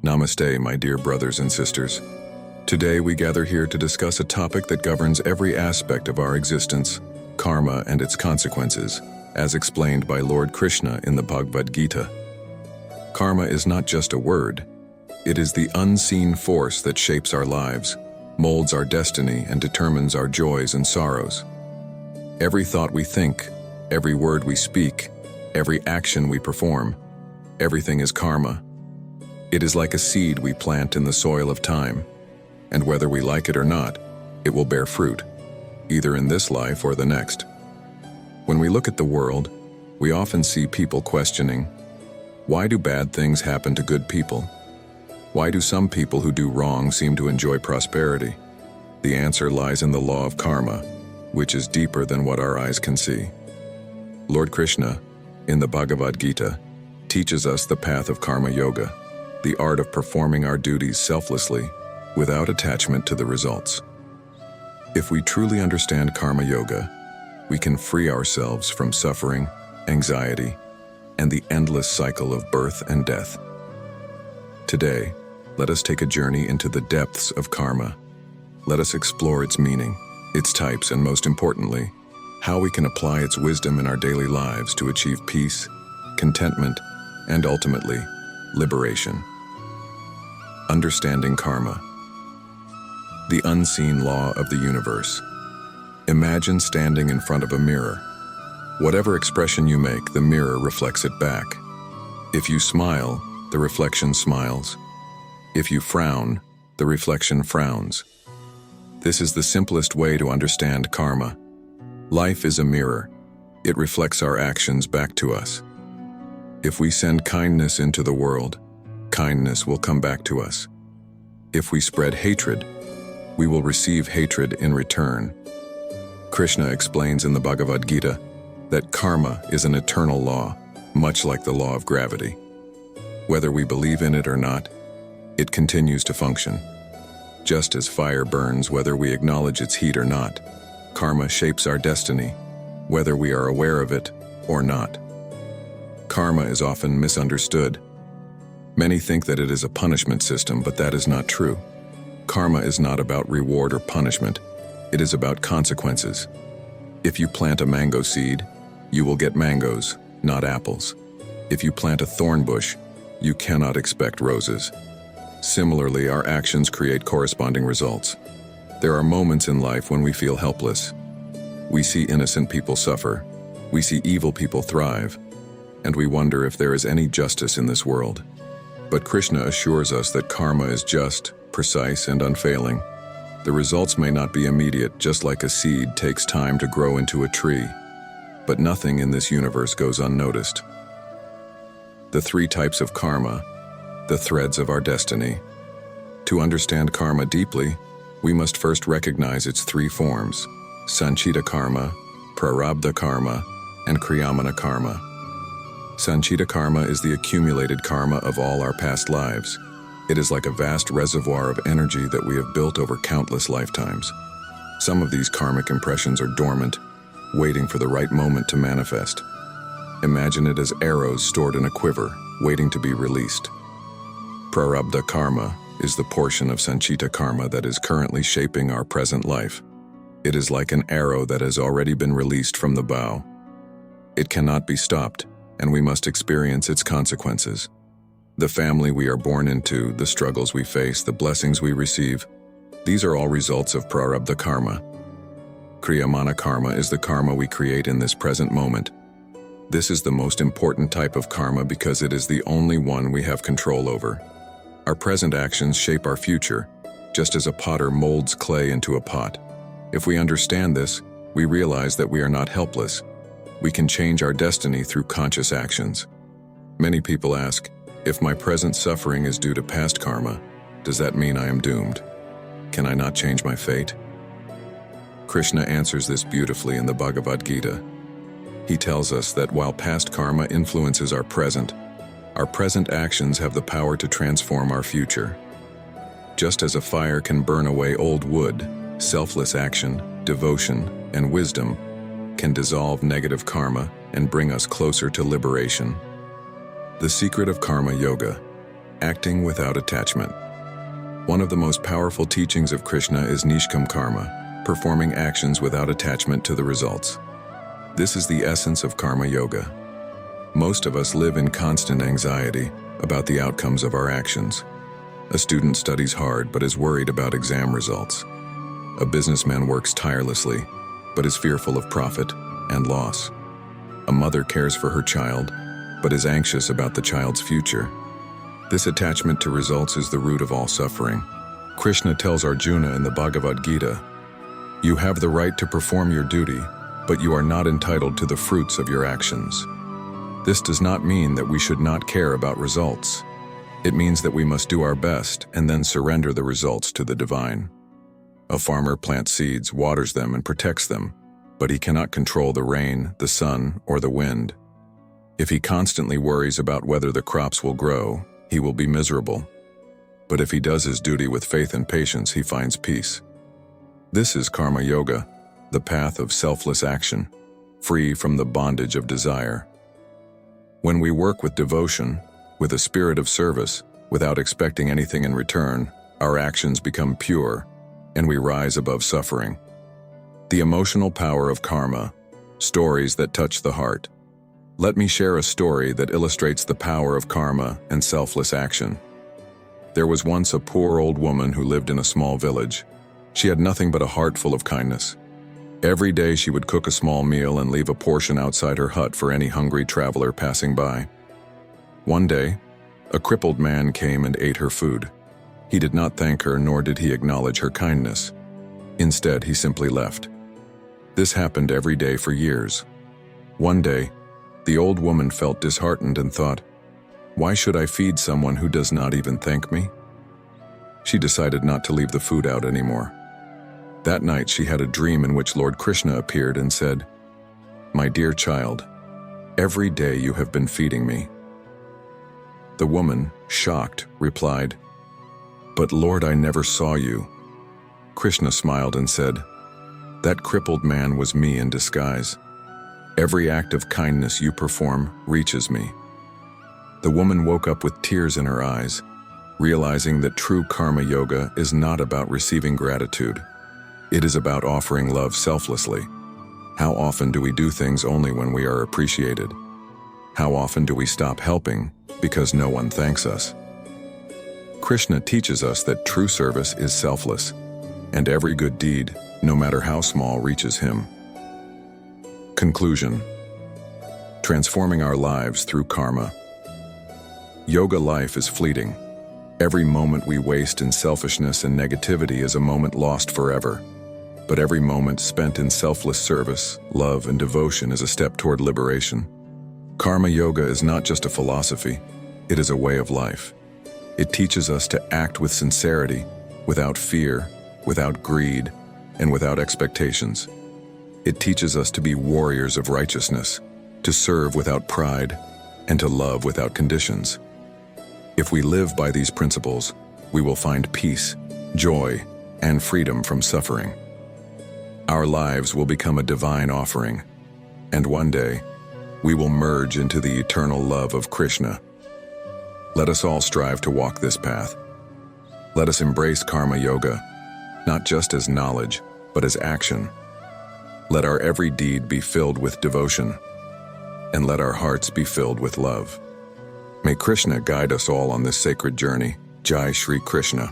Namaste, my dear brothers and sisters. Today we gather here to discuss a topic that governs every aspect of our existence, karma and its consequences, as explained by Lord Krishna in the Bhagavad Gita. Karma is not just a word. It is the unseen force that shapes our lives, molds our destiny, and determines our joys and sorrows. Every thought we think, every word we speak, every action we perform, everything is karma. It is like a seed we plant in the soil of time, and whether we like it or not, it will bear fruit, either in this life or the next. When we look at the world, we often see people questioning, why do bad things happen to good people? Why do some people who do wrong seem to enjoy prosperity? The answer lies in the law of karma, which is deeper than what our eyes can see. Lord Krishna, in the Bhagavad Gita, teaches us the path of karma yoga, the art of performing our duties selflessly, without attachment to the results. If we truly understand karma yoga, we can free ourselves from suffering, anxiety, and the endless cycle of birth and death. Today, let us take a journey into the depths of karma. Let us explore its meaning, its types, and most importantly, how we can apply its wisdom in our daily lives to achieve peace, contentment, and ultimately, liberation. Understanding karma. The unseen law of the universe. Imagine standing in front of a mirror. Whatever expression you make, the mirror reflects it back. If you smile, the reflection smiles. If you frown, the reflection frowns. This is the simplest way to understand karma. Life is a mirror. It reflects our actions back to us. If we send kindness into the world, kindness will come back to us. If we spread hatred, we will receive hatred in return. Krishna explains in the Bhagavad Gita that karma is an eternal law, much like the law of gravity. Whether we believe in it or not, it continues to function. Just as fire burns whether we acknowledge its heat or not, karma shapes our destiny, whether we are aware of it or not. Karma is often misunderstood. Many think that it is a punishment system, but that is not true. Karma is not about reward or punishment. It is about consequences. If you plant a mango seed, you will get mangoes, not apples. If you plant a thorn bush, you cannot expect roses. Similarly, our actions create corresponding results. There are moments in life when we feel helpless. We see innocent people suffer. We see evil people thrive. And we wonder if there is any justice in this world. But Krishna assures us that karma is just, precise, and unfailing. The results may not be immediate, just like a seed takes time to grow into a tree. But nothing in this universe goes unnoticed. The three types of karma, the threads of our destiny. To understand karma deeply, we must first recognize its three forms: Sanchita karma, Prarabdha karma, and Kriyamana karma. Sanchita karma is the accumulated karma of all our past lives. It is like a vast reservoir of energy that we have built over countless lifetimes. Some of these karmic impressions are dormant, waiting for the right moment to manifest. Imagine it as arrows stored in a quiver, waiting to be released. Prarabdha karma is the portion of Sanchita karma that is currently shaping our present life. It is like an arrow that has already been released from the bow. It cannot be stopped, and we must experience its consequences. The family we are born into, the struggles we face, the blessings we receive, these are all results of Prarabdha karma. Kriyamana karma is the karma we create in this present moment. This is the most important type of karma because it is the only one we have control over. Our present actions shape our future, just as a potter molds clay into a pot. If we understand this, we realize that we are not helpless. We can change our destiny through conscious actions. Many people ask, if my present suffering is due to past karma, does that mean I am doomed? Can I not change my fate? Krishna answers this beautifully in the Bhagavad Gita. He tells us that while past karma influences our present actions have the power to transform our future. Just as a fire can burn away old wood, selfless action, devotion, and wisdom can dissolve negative karma and bring us closer to liberation. The secret of karma yoga. Acting without attachment. One of the most powerful teachings of Krishna is Nishkam Karma, performing actions without attachment to the results. This is the essence of karma yoga. Most of us live in constant anxiety about the outcomes of our actions. A student studies hard but is worried about exam results. A businessman works tirelessly but is fearful of profit and loss. A mother cares for her child but is anxious about the child's future. This attachment to results is the root of all suffering. Krishna tells Arjuna in the Bhagavad Gita, "You have the right to perform your duty, but you are not entitled to the fruits of your actions." This does not mean that we should not care about results. It means that we must do our best and then surrender the results to the divine. A farmer plants seeds, waters them, and protects them, but he cannot control the rain, the sun, or the wind. If he constantly worries about whether the crops will grow, he will be miserable. But if he does his duty with faith and patience, he finds peace. This is karma yoga, the path of selfless action, free from the bondage of desire. When we work with devotion, with a spirit of service, without expecting anything in return, our actions become pure, and we rise above suffering. The emotional power of karma, stories that touch the heart. Let me share a story that illustrates the power of karma and selfless action. There was once a poor old woman who lived in a small village. She had nothing but a heart full of kindness. Every day she would cook a small meal and leave a portion outside her hut for any hungry traveler passing by. One day, a crippled man came and ate her food. He did not thank her, nor did he acknowledge her kindness. Instead, he simply left. This happened every day for years. One day, the old woman felt disheartened and thought, "Why should I feed someone who does not even thank me?" She decided not to leave the food out anymore. That night she had a dream in which Lord Krishna appeared and said, "My dear child, every day you have been feeding me." The woman, shocked, replied, "But Lord, I never saw you." Krishna smiled and said, "That crippled man was me in disguise. Every act of kindness you perform reaches me." The woman woke up with tears in her eyes, realizing that true karma yoga is not about receiving gratitude. It is about offering love selflessly. How often do we do things only when we are appreciated? How often do we stop helping because no one thanks us? Krishna teaches us that true service is selfless, and every good deed, no matter how small, reaches him. Conclusion. Transforming our lives through karma. Yoga life is fleeting. Every moment we waste in selfishness and negativity is a moment lost forever. But every moment spent in selfless service, love, and devotion is a step toward liberation. Karma yoga is not just a philosophy, it is a way of life. It teaches us to act with sincerity, without fear, without greed, and without expectations. It teaches us to be warriors of righteousness, to serve without pride, and to love without conditions. If we live by these principles, we will find peace, joy, and freedom from suffering. Our lives will become a divine offering, and one day, we will merge into the eternal love of Krishna. Let us all strive to walk this path. Let us embrace karma yoga, not just as knowledge, but as action. Let our every deed be filled with devotion, and let our hearts be filled with love. May Krishna guide us all on this sacred journey. Jai Shri Krishna.